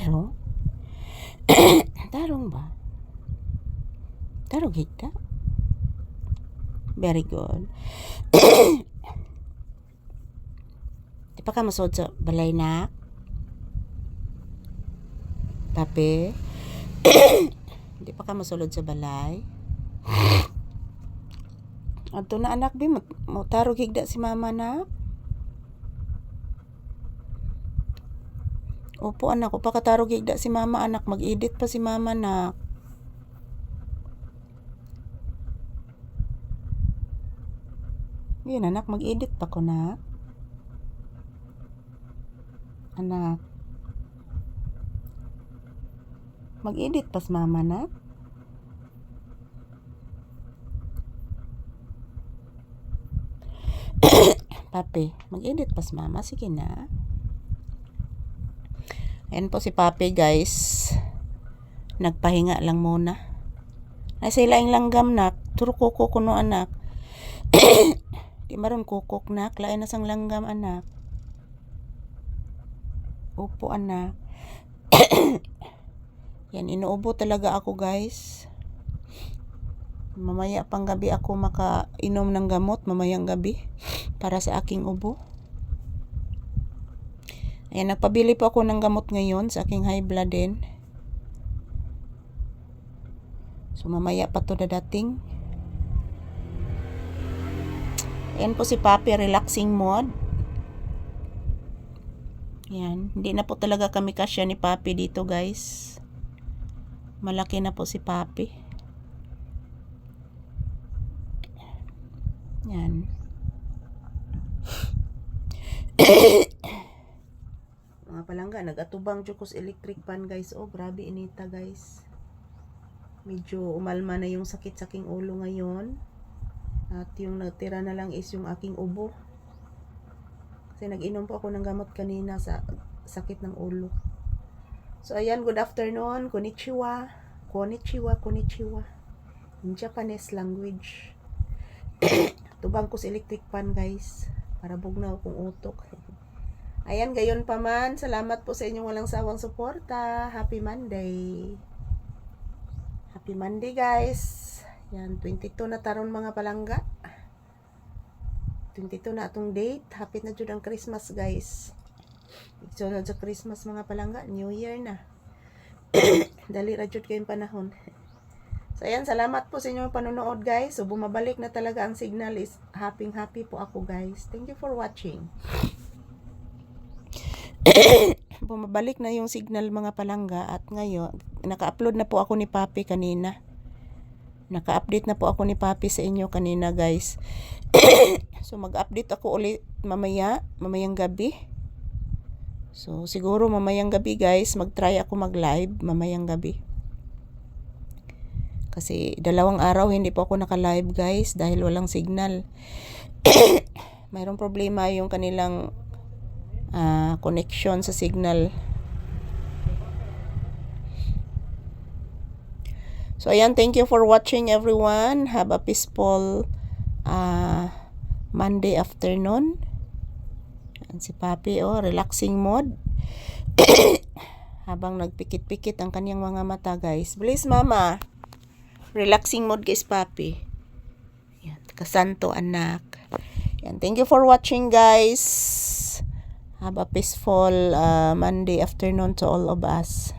Tarong? Tarong ba? Tarong higda? Very good. Di pa ka masod sa balay na? Papi? Di pa ka masulod sa balay? Ato na anak bi, mo tarong higda si mama na? Opo anak, o pakatarog higda si mama anak, mag-edit pa si mama na. Yun anak, mag-edit pa ko na. Anak. Mag-edit pa si mama na. Papi, mag-edit pa si mama, sige na. Ayan po si Papi guys. Nagpahinga lang muna. Ay sila yung langgam nak. Turo kuko kuno anak. Di maron kukok nak. Lain na sang langgam anak. Opo anak. Yan inuubo talaga ako guys. Mamaya pang gabi ako makainom ng gamot. Mamayang gabi. Para sa aking ubo. Ayan, nagpabili po ako ng gamot ngayon sa aking high blood din. So, mamaya pa to dadating. Ayan po si Papi, relaxing mode. Ayan, hindi na po talaga kami kasya ni Papi dito guys. Malaki na po si Papi. Ayan. Mga palangga, nag-atubang jukos electric pan guys. Oh, grabe inita guys. Medyo umalma na yung sakit sa aking ulo ngayon. At yung natira na lang is yung aking ubo. Kasi nag-inom po ako ng gamot kanina sa sakit ng ulo. So ayan, good afternoon. Konnichiwa. Konnichiwa, konnichiwa. In Japanese language. Tubang ko sa electric pan guys. Para bugnaw akong utok. Ayan, gayon pa man. Salamat po sa inyong walang sawang suporta. Happy Monday. Happy Monday, guys. Yan, 22 na taron mga palangga. 22 na atong date. Hapit na jud ang Christmas, guys. Sunod sa Christmas mga palangga. New Year na. Dali ra jud kayong panahon. So, ayan, salamat po sa inyong panonood, guys. So, bumabalik na talaga ang signal is happy po ako, guys. Thank you for watching. Bumabalik na yung signal mga palangga at ngayon naka-upload na po ako ni Papi kanina. Naka-update na po ako ni Papi sa inyo kanina guys. So mag-update ako ulit mamayang gabi. So siguro mamayang gabi guys, mag-try ako mag-live mamayang gabi. Kasi 2 araw hindi po ako naka-live guys dahil walang signal. Mayroong problema yung kanilang connection sa signal. So ayan, thank you for watching everyone. Have a peaceful Monday afternoon. Ayan si Papi, oh, relaxing mode. Habang nagpikit-pikit ang kanyang mga mata guys. Please mama. Relaxing mode guys Papi. Ayan, kasanto anak. Ayan, thank you for watching guys. Have a peaceful Monday afternoon to all of us.